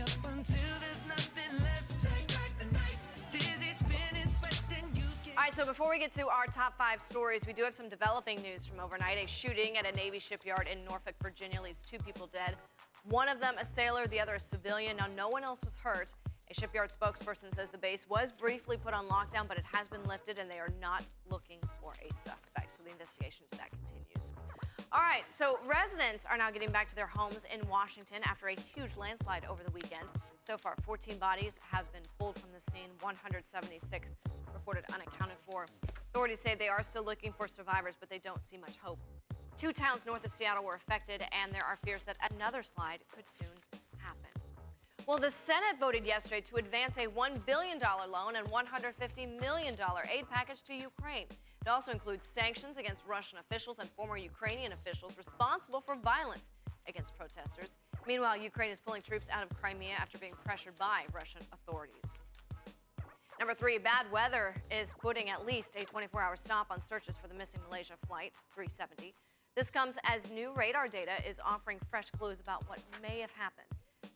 up until there's nothing left. Take back the night, dizzy, spinning, sweating, you can... All right, so before we get to our top 5 stories, we do have some developing news from overnight. A shooting at a Navy shipyard in Norfolk, Virginia leaves 2 people dead. One of them a sailor, the other a civilian. Now, no one else was hurt. A shipyard spokesperson says the base was briefly put on lockdown, but it has been lifted and they are not looking for a suspect. So the investigation into that continues. All right, so residents are now getting back to their homes in Washington after a huge landslide over the weekend. So far, 14 bodies have been pulled from the scene, 176 reported unaccounted for. Authorities say they are still looking for survivors, but they don't see much hope. 2 towns north of Seattle were affected, and there are fears that another slide could soon happen. Well, the Senate voted yesterday to advance a $1 billion loan and $150 million aid package to Ukraine. It also includes sanctions against Russian officials and former Ukrainian officials responsible for violence against protesters. Meanwhile, Ukraine is pulling troops out of Crimea after being pressured by Russian authorities. Number 3, bad weather is putting at least a 24-hour stop on searches for the missing Malaysia Flight 370. This comes as new radar data is offering fresh clues about what may have happened.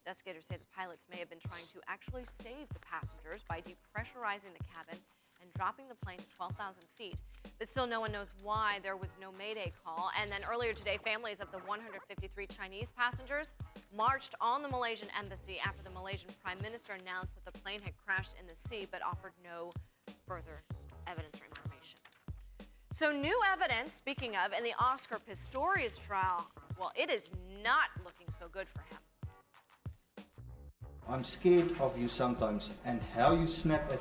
Investigators say the pilots may have been trying to actually save the passengers by depressurizing the cabin and dropping the plane to 12,000 feet. But still, no one knows why there was no Mayday call. And then earlier today, families of the 153 Chinese passengers marched on the Malaysian embassy after the Malaysian Prime Minister announced that the plane had crashed in the sea, but offered no further evidence or information. So new evidence, speaking of, in the Oscar Pistorius trial, well, it is not looking so good for him. I'm scared of you sometimes and how you snap at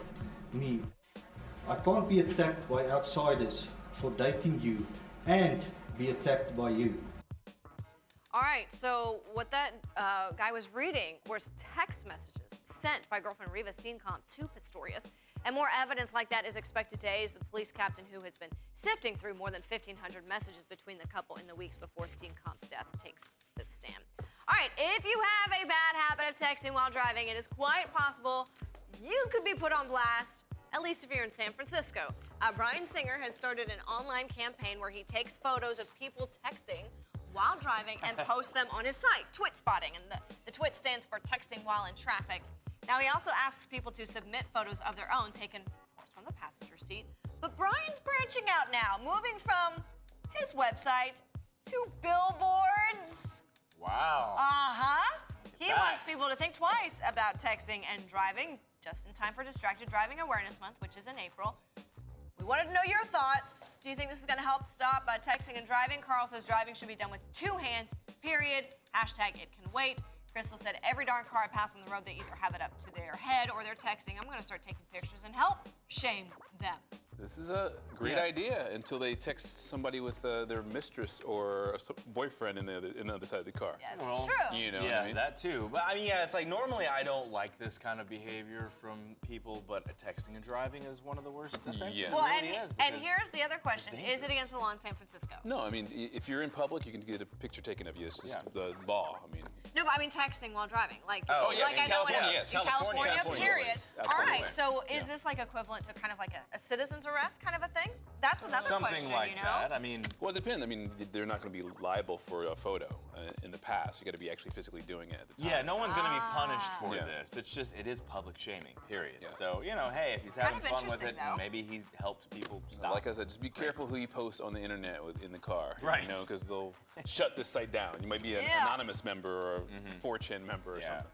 me. I can't be attacked by outsiders for dating you and be attacked by you. All right, so what that guy was reading was text messages sent by girlfriend Riva Steenkamp to Pistorius. And more evidence like that is expected today as the police captain who has been sifting through more than 1,500 messages between the couple in the weeks before Steenkamp's death takes the stand. All right, if you have a bad habit of texting while driving, it is quite possible you could be put on blast, at least if you're in San Francisco. Brian Singer has started an online campaign where he takes photos of people texting while driving and posts them on his site, Twit Spotting, and the Twit stands for texting while in traffic. Now, he also asks people to submit photos of their own, taken, of course, from the passenger seat. But Brian's branching out now, moving from his website to billboards. Wow. He wants people to think twice about texting and driving, just in time for Distracted Driving Awareness Month, which is in April. We wanted to know your thoughts. Do you think this is going to help stop texting and driving? Carl says driving should be done with 2 hands, period. Hashtag it can wait. Crystal said every darn car I pass on the road, they either have it up to their head or they're texting. I'm going to start taking pictures and help shame them. This is a great idea until they text somebody with their mistress or boyfriend in the other side of the car. Yeah, it's true. You know Yeah, what I mean? that too. But I mean, yeah, it's like normally I don't like this kind of behavior from people, but texting and driving is one of the worst offenses. Yeah. It Well, really is, and because here's the other question. it's Is it dangerous. against the law in San Francisco? No, I mean, if you're in public, you can get a picture taken of you. It's just the law. I mean, No, but I mean texting while driving. Like, Oh, yes, like in I know California, in yes. California, California, period. yes. All Absolutely. right, so is this like equivalent to kind of like a citizen's arrest kind of a thing? That's another something question, like you know? that. I mean, well, it depends. I mean, they're not going to be liable for a photo in the past. You got to be actually physically doing it at the time. yeah, no one's going to be punished for Yeah. this. It's just, it is public shaming, period. Yeah. So, you know, hey, if he's Kind having of fun with interesting, it, though. maybe he helps people stop. Like I said, just be careful who you post on the internet in the car. Right. You know, because they'll shut this site down. You might be an Yeah. anonymous member or a 4chan member or something.